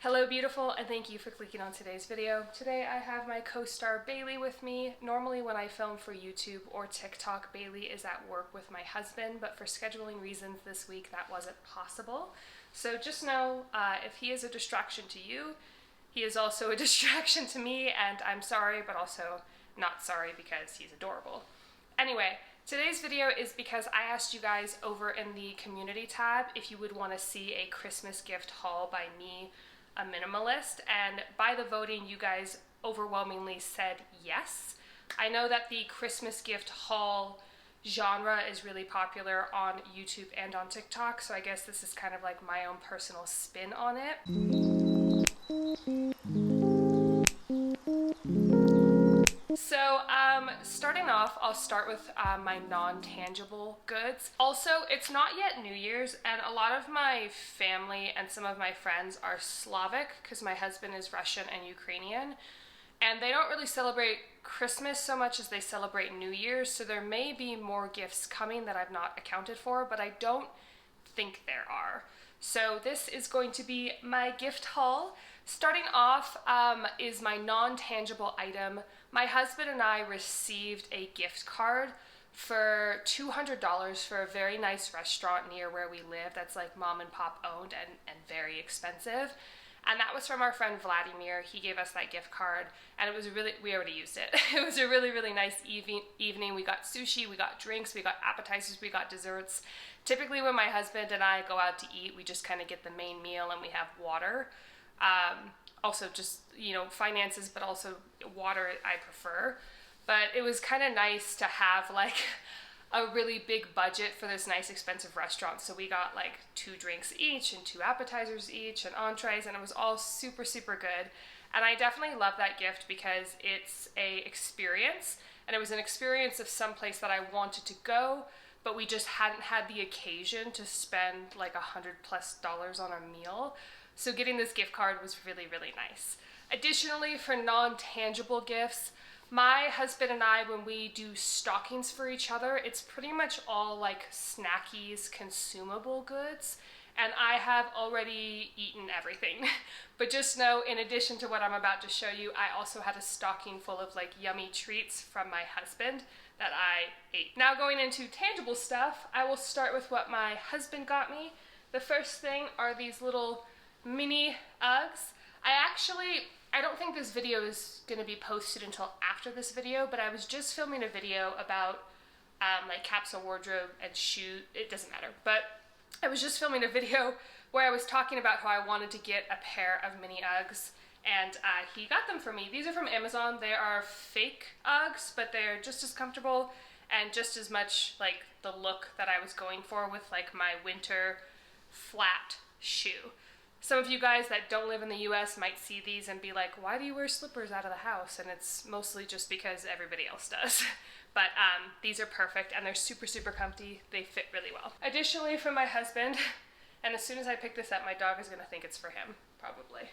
Hello beautiful, and thank you for clicking on today's video. Today I have my co-star Bailey with me. Normally when I film for YouTube or TikTok, Bailey is at work with my husband, but for scheduling reasons this week that wasn't possible. So just know if he is a distraction to you, he is also a distraction to me, and I'm sorry, but also not sorry because he's adorable. Anyway, today's video is because I asked you guys over in the community tab if you would want to see a Christmas gift haul by me, a minimalist, and by the voting you guys overwhelmingly said yes. I know that the Christmas gift haul genre is really popular on YouTube and on TikTok, so I guess this is kind of like my own personal spin on it. So starting off, I'll start with my non-tangible goods. Also, it's not yet New Year's, and a lot of my family and some of my friends are Slavic because my husband is Russian and Ukrainian, and they don't really celebrate Christmas so much as they celebrate New Year's, so there may be more gifts coming that I've not accounted for, but I don't think there are. So this is going to be my gift haul. Starting off is my non-tangible item. My husband and I received a gift card for $200 for a very nice restaurant near where we live that's like mom and pop owned and very expensive. And that was from our friend Vladimir. He gave us that gift card, and it was we already used it. It was a really, really nice evening. We got sushi, we got drinks, we got appetizers, we got desserts. Typically when my husband and I go out to eat, we just kind of get the main meal and we have water. Also just, you know, finances, but also water I prefer. But it was kind of nice to have like a really big budget for this nice expensive restaurant. So we got like 2 drinks each and 2 appetizers each and entrees, and it was all super, super good. And I definitely love that gift because it's a experience, and it was an experience of some place that I wanted to go, but we just hadn't had the occasion to spend like $100+ on a meal. So getting this gift card was really, really nice. Additionally, for non-tangible gifts, my husband and I, when we do stockings for each other, it's pretty much all like snackies, consumable goods, and I have already eaten everything. But just know, in addition to what I'm about to show you, I also had a stocking full of like yummy treats from my husband that I ate. Now going into tangible stuff, I will start with what my husband got me. The first thing are these little mini Uggs. I don't think this video is going to be posted until after this video, but I was just filming a video about like capsule wardrobe and shoe, it doesn't matter, but I was just filming a video where I was talking about how I wanted to get a pair of mini Uggs, and he got them for me. These are from Amazon. They are fake Uggs, but they're just as comfortable and just as much like the look that I was going for with like my winter flat shoe. Some of you guys that don't live in the US might see these and be like, why do you wear slippers out of the house? And it's mostly just because everybody else does. But these are perfect, and they're super, super comfy. They fit really well. Additionally, from my husband, and as soon as I pick this up, my dog is gonna think it's for him, probably.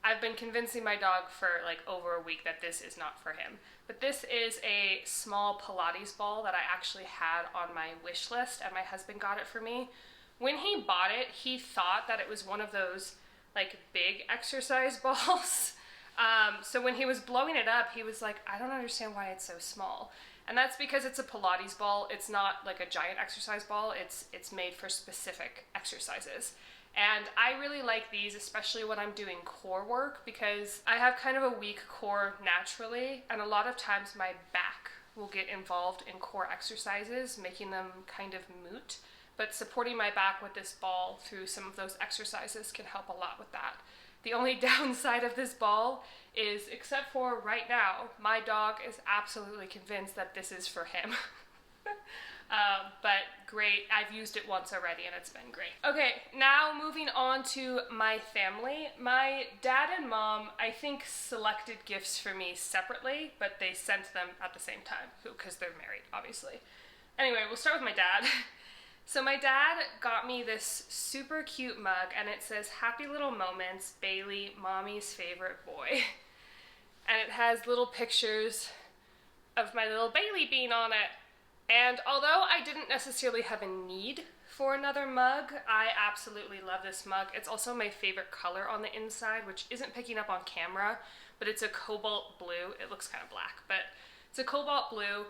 I've been convincing my dog for like over a week that this is not for him. But this is a small Pilates ball that I actually had on my wish list, and my husband got it for me. When he bought it, he thought that it was one of those like big exercise balls. So when he was blowing it up, he was like, I don't understand why it's so small. And that's because it's a Pilates ball. It's not like a giant exercise ball. It's made for specific exercises. And I really like these, especially when I'm doing core work, because I have kind of a weak core naturally, and a lot of times my back will get involved in core exercises, making them kind of moot. But supporting my back with this ball through some of those exercises can help a lot with that. The only downside of this ball is, except for right now, my dog is absolutely convinced that this is for him. But great, I've used it once already and it's been great. Okay, now moving on to my family. My dad and mom, I think, selected gifts for me separately, but they sent them at the same time, because they're married, obviously. Anyway, we'll start with my dad. So my dad got me this super cute mug, and it says, "Happy Little Moments, Bailey, Mommy's Favorite Boy." And it has little pictures of my little Bailey bean on it. And although I didn't necessarily have a need for another mug. I absolutely love this mug. It's also my favorite color on the inside, which isn't picking up on camera, but it's a cobalt blue. It looks kind of black, but it's a cobalt blue.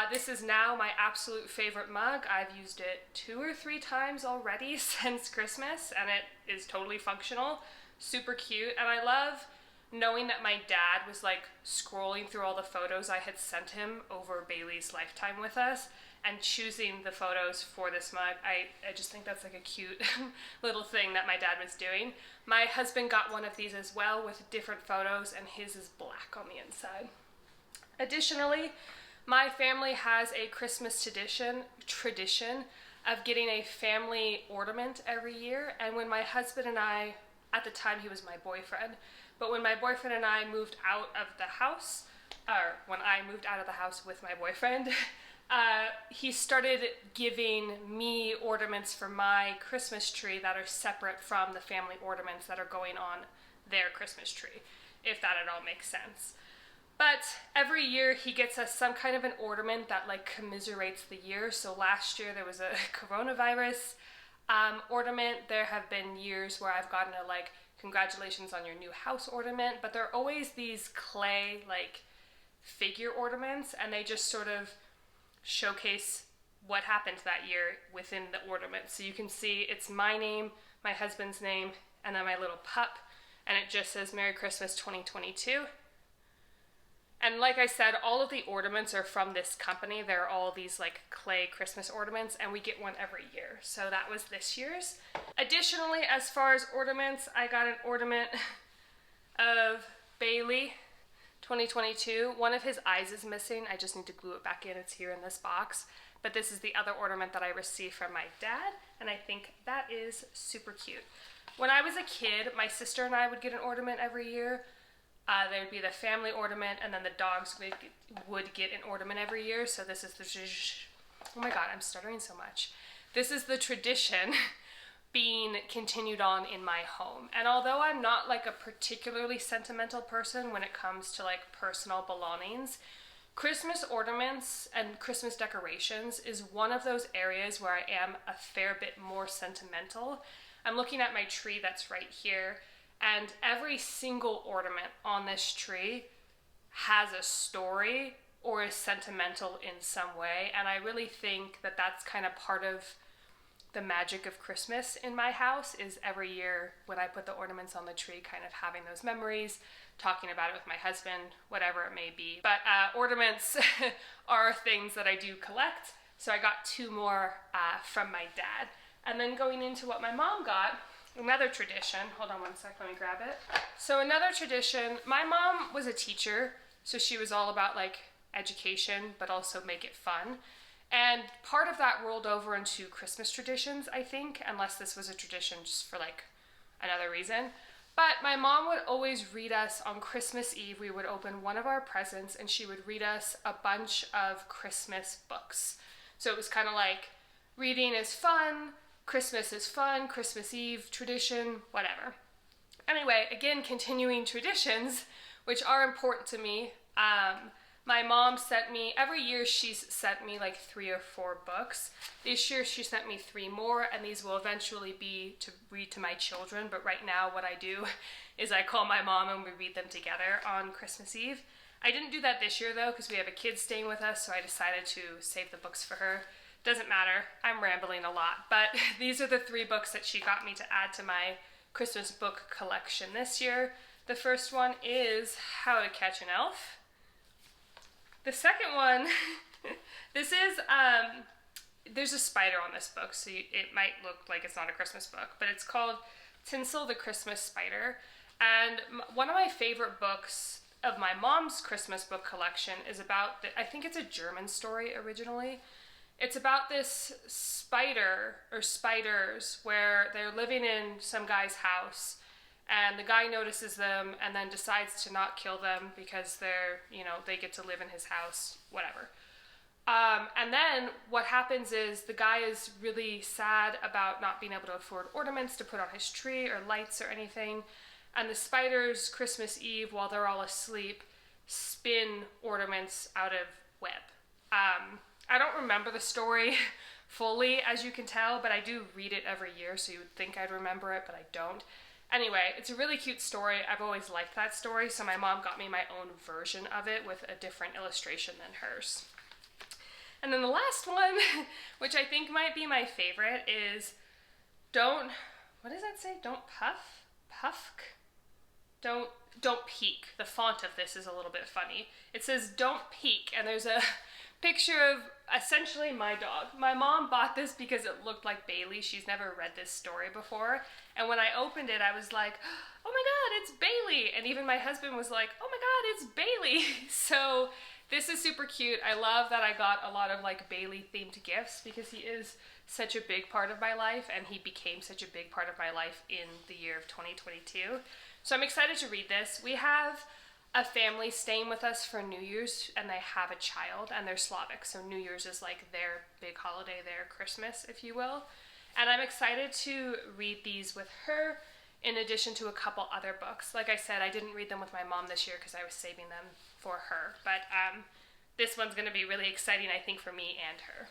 This is now my absolute favorite mug. I've used it 2 or 3 times already since Christmas, and it is totally functional, super cute, and I love knowing that my dad was like scrolling through all the photos I had sent him over Bailey's lifetime with us and choosing the photos for this mug. I just think that's like a cute little thing that my dad was doing. My husband got one of these as well with different photos, and his is black on the inside. Additionally, my family has a Christmas tradition of getting a family ornament every year, and when my husband and I, at the time he was my boyfriend, but when my boyfriend and I moved out of the house, or when I moved out of the house with my boyfriend, he started giving me ornaments for my Christmas tree that are separate from the family ornaments that are going on their Christmas tree, if that at all makes sense. But every year he gets us some kind of an ornament that like commiserates the year. So last year there was a coronavirus ornament. There have been years where I've gotten a like, congratulations on your new house ornament, but they're always these clay like figure ornaments, and they just sort of showcase what happened that year within the ornament. So you can see it's my name, my husband's name, and then my little pup, and it just says Merry Christmas 2022. And like I said, all of the ornaments are from this company. They're all these like clay Christmas ornaments, and we get one every year. So that was this year's. Additionally, as far as ornaments, I got an ornament of Bailey 2022. One of his eyes is missing. I just need to glue it back in. It's here in this box. But this is the other ornament that I received from my dad, and I think that is super cute. When I was a kid, my sister and I would get an ornament every year. There would be the family ornament, and then the dogs would get an ornament every year. So this is the, oh my god, I'm stuttering so much. This is the tradition being continued on in my home. And although I'm not like a particularly sentimental person when it comes to like personal belongings, Christmas ornaments and Christmas decorations is one of those areas where I am a fair bit more sentimental. I'm looking at my tree that's right here, and every single ornament on this tree has a story or is sentimental in some way. And I really think that that's kind of part of the magic of Christmas in my house, is every year when I put the ornaments on the tree, kind of having those memories, talking about it with my husband, whatever it may be. But ornaments are things that I do collect. So I got 2 more from my dad. And then going into what my mom got, another tradition, hold on one sec, let me grab it. So another tradition, my mom was a teacher, so she was all about like education, but also make it fun. And part of that rolled over into Christmas traditions, I think, unless this was a tradition just for like another reason. But my mom would always read us on Christmas Eve. We would open one of our presents and she would read us a bunch of Christmas books. So it was kind of like reading is fun, Christmas is fun, Christmas Eve, tradition, whatever. Anyway, again, continuing traditions, which are important to me. My mom sent me, every year she's sent me like 3 or 4 books. This year she sent me 3 more, and these will eventually be to read to my children. But right now what I do is I call my mom and we read them together on Christmas Eve. I didn't do that this year though, because we have a kid staying with us, so I decided to save the books for her. Doesn't matter, I'm rambling a lot, but these are the 3 books that she got me to add to my Christmas book collection this year. The first one is How to Catch an Elf. The second one, this is, there's a spider on this book, so it might look like it's not a Christmas book, but it's called Tinsel the Christmas Spider. And one of my favorite books of my mom's Christmas book collection is about, I think it's a German story originally. It's about this spider, or spiders, where they're living in some guy's house, and the guy notices them and then decides to not kill them because they're, you know, they get to live in his house, whatever. And then what happens is the guy is really sad about not being able to afford ornaments to put on his tree or lights or anything. And the spiders, Christmas Eve, while they're all asleep, spin ornaments out of web. I don't remember the story fully, as you can tell, but I do read it every year, so you would think I'd remember it, but I don't. Anyway, it's a really cute story. I've always liked that story, so my mom got me my own version of it with a different illustration than hers. And then the last one, which I think might be my favorite, is what does that say? Don't peek. The font of this is a little bit funny. It says don't peek, and there's a picture of essentially my dog. My mom bought this because it looked like Bailey. She's never read this story before. And when I opened it, I was like, oh my God, it's Bailey. And even my husband was like, oh my God, it's Bailey. So this is super cute. I love that I got a lot of like Bailey themed gifts because he is such a big part of my life, and he became such a big part of my life in the year of 2022. So I'm excited to read this. We have a family staying with us for New Year's, and they have a child, and they're Slavic, so New Year's is like their big holiday, their Christmas, if you will. And I'm excited to read these with her, in addition to a couple other books. Like I said, I didn't read them with my mom this year because I was saving them for her, but this one's going to be really exciting, I think, for me and her.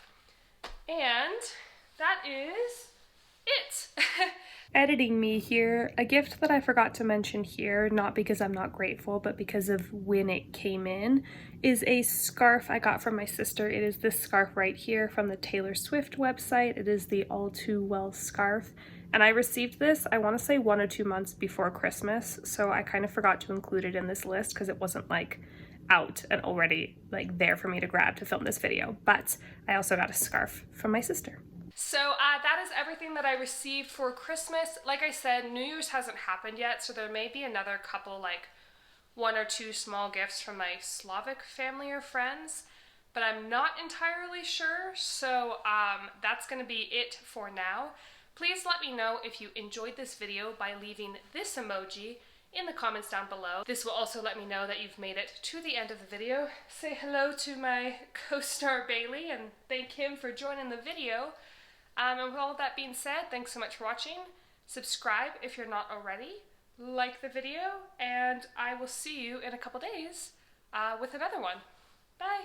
And that is it. Editing me here, a gift that I forgot to mention here, not because I'm not grateful, but because of when it came in, is a scarf I got from my sister. It is this scarf right here from the Taylor Swift website. It is the All Too Well scarf. And I received this, I want to say 1 or 2 months before Christmas, so I kind of forgot to include it in this list because it wasn't like out and already like there for me to grab to film this video. But I also got a scarf from my sister. So that is everything that I received for Christmas. Like I said, New Year's hasn't happened yet, so there may be another couple, like 1 or 2 small gifts from my Slavic family or friends, but I'm not entirely sure, so that's going to be it for now. Please let me know if you enjoyed this video by leaving this emoji in the comments down below. This will also let me know that you've made it to the end of the video. Say hello to my co-star Bailey and thank him for joining the video. And with all of that being said, thanks so much for watching. Subscribe if you're not already. Like the video, and I will see you in a couple days with another one. Bye!